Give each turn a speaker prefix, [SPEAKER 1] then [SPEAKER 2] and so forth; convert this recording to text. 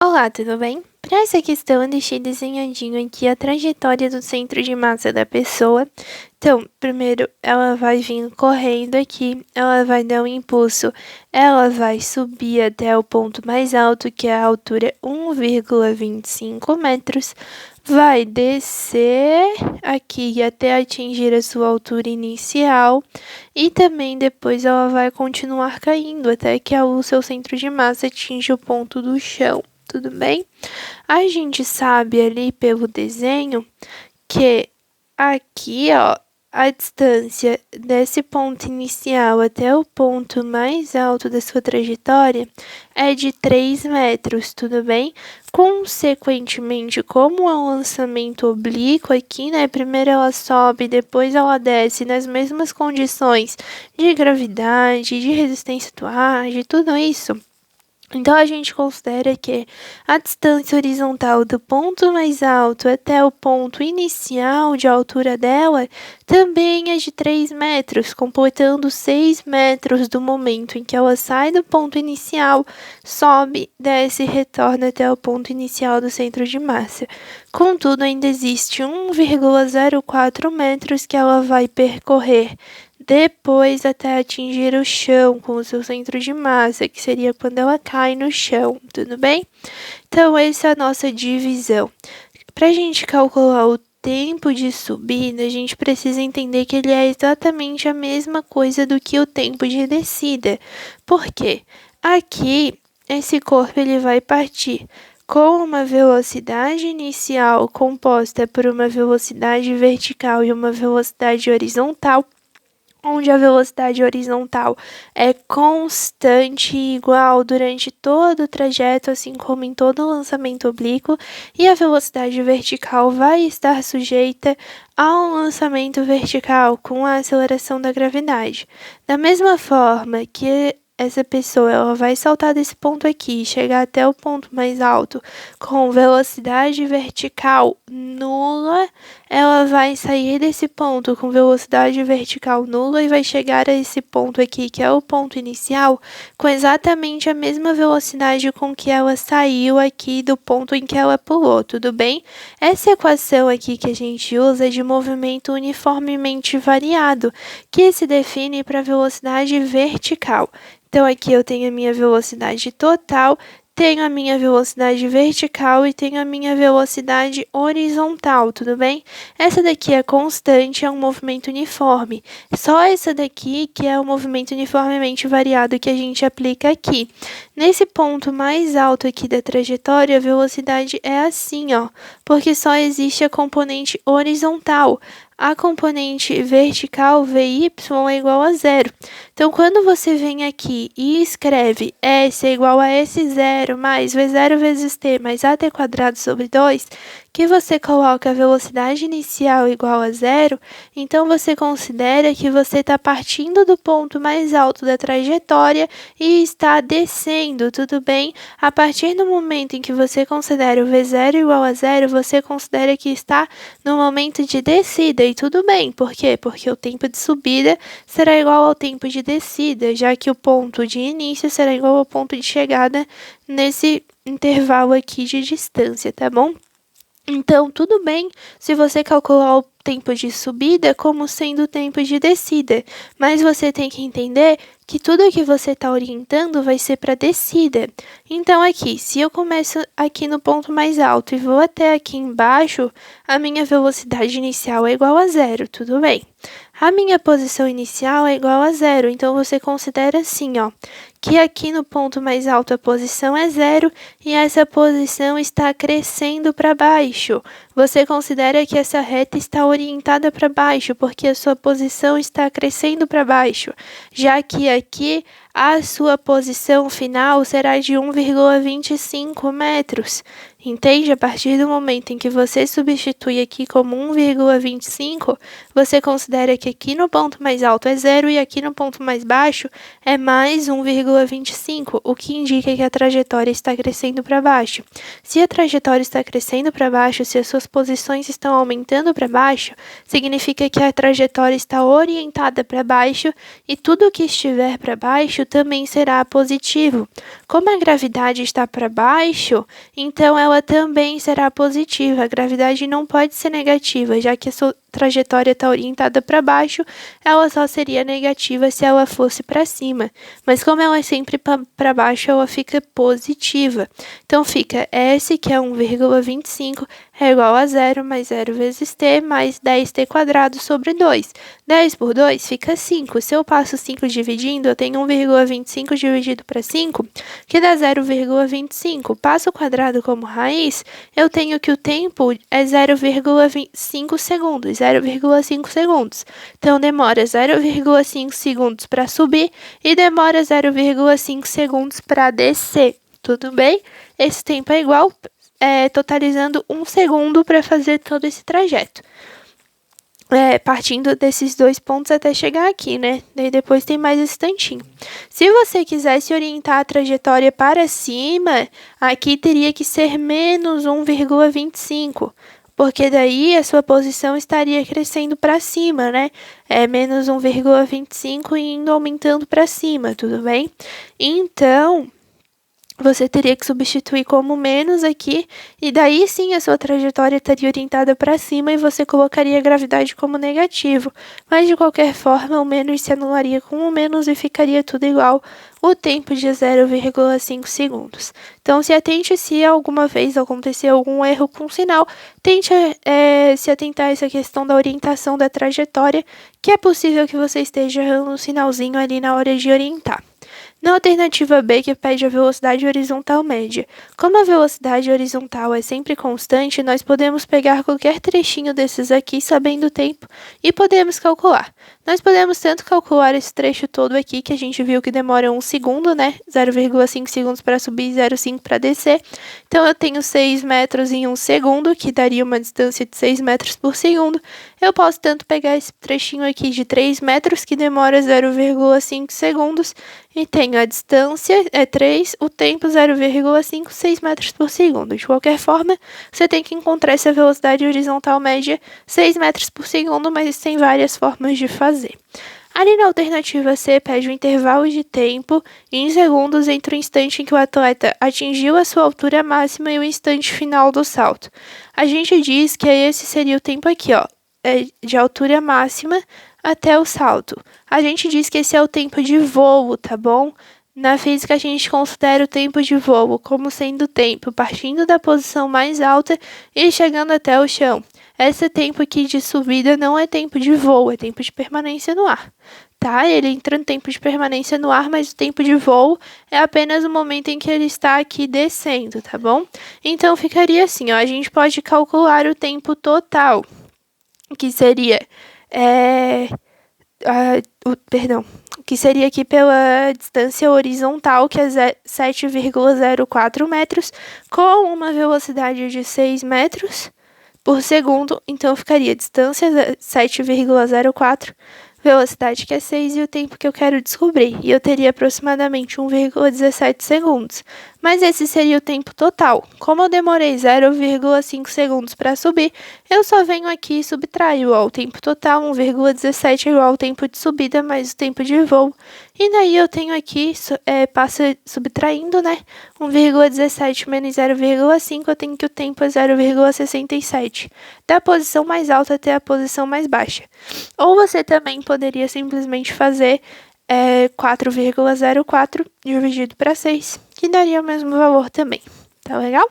[SPEAKER 1] Olá, tudo bem? Para essa questão, eu deixei desenhadinho aqui a trajetória do centro de massa da pessoa. Então, primeiro ela vai vir correndo aqui, ela vai dar um impulso, ela vai subir até o ponto mais alto, que é a altura 1,25 metros, vai descer aqui até atingir a sua altura inicial e também depois ela vai continuar caindo até que o seu centro de massa atinja o ponto do chão. Tudo bem? A gente sabe ali pelo desenho que aqui, ó, a distância desse ponto inicial até o ponto mais alto da sua trajetória é de 3 metros, tudo bem? Consequentemente, como é um lançamento oblíquo aqui, né? Primeiro ela sobe, depois ela desce nas mesmas condições de gravidade, de resistência do ar, de tudo isso. Então, a gente considera que a distância horizontal do ponto mais alto até o ponto inicial de altura dela também é de 3 metros, completando 6 metros do momento em que ela sai do ponto inicial, sobe, desce e retorna até o ponto inicial do centro de massa. Contudo, ainda existe 1,04 metros que ela vai percorrer depois até atingir o chão com o seu centro de massa, que seria quando ela cai no chão, tudo bem? Então, essa é a nossa divisão. Para a gente calcular o tempo de subida, a gente precisa entender que ele é exatamente a mesma coisa do que o tempo de descida. Por quê? Aqui, esse corpo ele vai partir com uma velocidade inicial composta por uma velocidade vertical e uma velocidade horizontal, onde a velocidade horizontal é constante e igual durante todo o trajeto, assim como em todo o lançamento oblíquo, e a velocidade vertical vai estar sujeita ao lançamento vertical com a aceleração da gravidade. Da mesma forma que essa pessoa ela vai saltar desse ponto aqui, chegar até o ponto mais alto com velocidade vertical nula, ela vai sair desse ponto com velocidade vertical nula e vai chegar a esse ponto aqui, que é o ponto inicial, com exatamente a mesma velocidade com que ela saiu aqui do ponto em que ela pulou, tudo bem? Essa equação aqui que a gente usa é de movimento uniformemente variado, que se define para velocidade vertical. Então, aqui eu tenho a minha velocidade total, tenho a minha velocidade vertical e tenho a minha velocidade horizontal, tudo bem? Essa daqui é constante, é um movimento uniforme. Só essa daqui que é o movimento uniformemente variado que a gente aplica aqui. Nesse ponto mais alto aqui da trajetória, a velocidade é assim, ó, porque só existe a componente horizontal. A componente vertical, Vy, é igual a zero. Então, quando você vem aqui e escreve S é igual a S0 mais V0 vezes T mais AT quadrado sobre 2, que você coloca a velocidade inicial igual a zero, então você considera que você está partindo do ponto mais alto da trajetória e está descendo, tudo bem? A partir do momento em que você considera o V0 igual a zero, você considera que está no momento de descida, e tudo bem. Por quê? Porque o tempo de subida será igual ao tempo de descida, já que o ponto de início será igual ao ponto de chegada nesse intervalo aqui de distância, tá bom? Então, tudo bem se você calcular o tempo de subida como sendo o tempo de descida, mas você tem que entender que tudo que você está orientando vai ser para descida. Então, aqui, se eu começo aqui no ponto mais alto e vou até aqui embaixo, a minha velocidade inicial é igual a zero, tudo bem? A minha posição inicial é igual a zero, então você considera assim, ó, que aqui no ponto mais alto a posição é zero e essa posição está crescendo para baixo. Você considera que essa reta está orientada para baixo, porque a sua posição está crescendo para baixo, já que aqui a sua posição final será de 1,25 metros. Entende? A partir do momento em que você substitui aqui como 1,25, você considera que aqui no ponto mais alto é zero e aqui no ponto mais baixo é mais 1,25. 0,25, o que indica que a trajetória está crescendo para baixo. Se a trajetória está crescendo para baixo, se as suas posições estão aumentando para baixo, significa que a trajetória está orientada para baixo e tudo que estiver para baixo também será positivo. Como a gravidade está para baixo, então ela também será positiva. A gravidade não pode ser negativa, já que a sua trajetória está orientada para baixo, ela só seria negativa se ela fosse para cima. Mas como ela é sempre para baixo, ela fica positiva. Então fica S, que é 1,25, é igual a 0 mais 0 vezes t mais 10t quadrado sobre 2. 10 por 2 fica 5. Se eu passo 5 dividindo, eu tenho 1,25 dividido para 5, que dá 0,25. Passo o quadrado como raiz, eu tenho que o tempo é 0,5 segundos. 0,5 segundos. Então, demora 0,5 segundos para subir e demora 0,5 segundos para descer. Tudo bem? Esse tempo é igual, totalizando 1 segundo para fazer todo esse trajeto. Partindo desses 2 pontos até chegar aqui, né? Daí depois tem mais esse tantinho. Se você quisesse orientar a trajetória para cima, aqui teria que ser menos 1,25. Porque daí a sua posição estaria crescendo para cima, né? Menos 1,25 e indo aumentando para cima, tudo bem? Então, você teria que substituir como menos aqui, e daí sim a sua trajetória estaria orientada para cima e você colocaria a gravidade como negativo. Mas de qualquer forma, o menos se anularia com o menos e ficaria tudo igual, o tempo de 0,5 segundos. Então, se atente se alguma vez acontecer algum erro com o sinal, tente se atentar a essa questão da orientação da trajetória, que é possível que você esteja errando um sinalzinho ali na hora de orientar. Na alternativa B, que pede a velocidade horizontal média. Como a velocidade horizontal é sempre constante, nós podemos pegar qualquer trechinho desses aqui sabendo o tempo e podemos calcular. Nós podemos tanto calcular esse trecho todo aqui, que a gente viu que demora 1 segundo, né? 0,5 segundos para subir e 0,5 para descer. Então, eu tenho 6 metros em 1 segundo, que daria uma distância de 6 metros por segundo. Eu posso tanto pegar esse trechinho aqui de 3 metros, que demora 0,5 segundos, e tenho a distância, 3, o tempo 0,5, 6 metros por segundo. De qualquer forma, você tem que encontrar essa velocidade horizontal média 6 metros por segundo, mas tem várias formas de fazer. Ali na alternativa C, pede um intervalo de tempo em segundos entre o instante em que o atleta atingiu a sua altura máxima e o instante final do salto. A gente diz que esse seria o tempo aqui, ó, de altura máxima até o salto. A gente diz que esse é o tempo de voo, tá bom? Na física, a gente considera o tempo de voo como sendo o tempo partindo da posição mais alta e chegando até o chão. Esse tempo aqui de subida não é tempo de voo, é tempo de permanência no ar, tá? Ele entra no tempo de permanência no ar, mas o tempo de voo é apenas o momento em que ele está aqui descendo, tá bom? Então, ficaria assim, ó, a gente pode calcular o tempo total, que seria, que seria aqui pela distância horizontal, que é 7,04 metros, com uma velocidade de 6 metros por segundo, então ficaria distância 7,04, velocidade que é 6 e o tempo que eu quero descobrir. E eu teria aproximadamente 1,17 segundos. Mas esse seria o tempo total. Como eu demorei 0,5 segundos para subir, eu só venho aqui e subtraio, ó, o tempo total, 1,17 é igual ao tempo de subida mais o tempo de voo. E daí eu tenho aqui, passa subtraindo, né? 1,17 menos 0,5, eu tenho que o tempo é 0,67. Da posição mais alta até a posição mais baixa. Ou você também poderia simplesmente fazer 4,04 dividido para 6, que daria o mesmo valor também. Tá legal?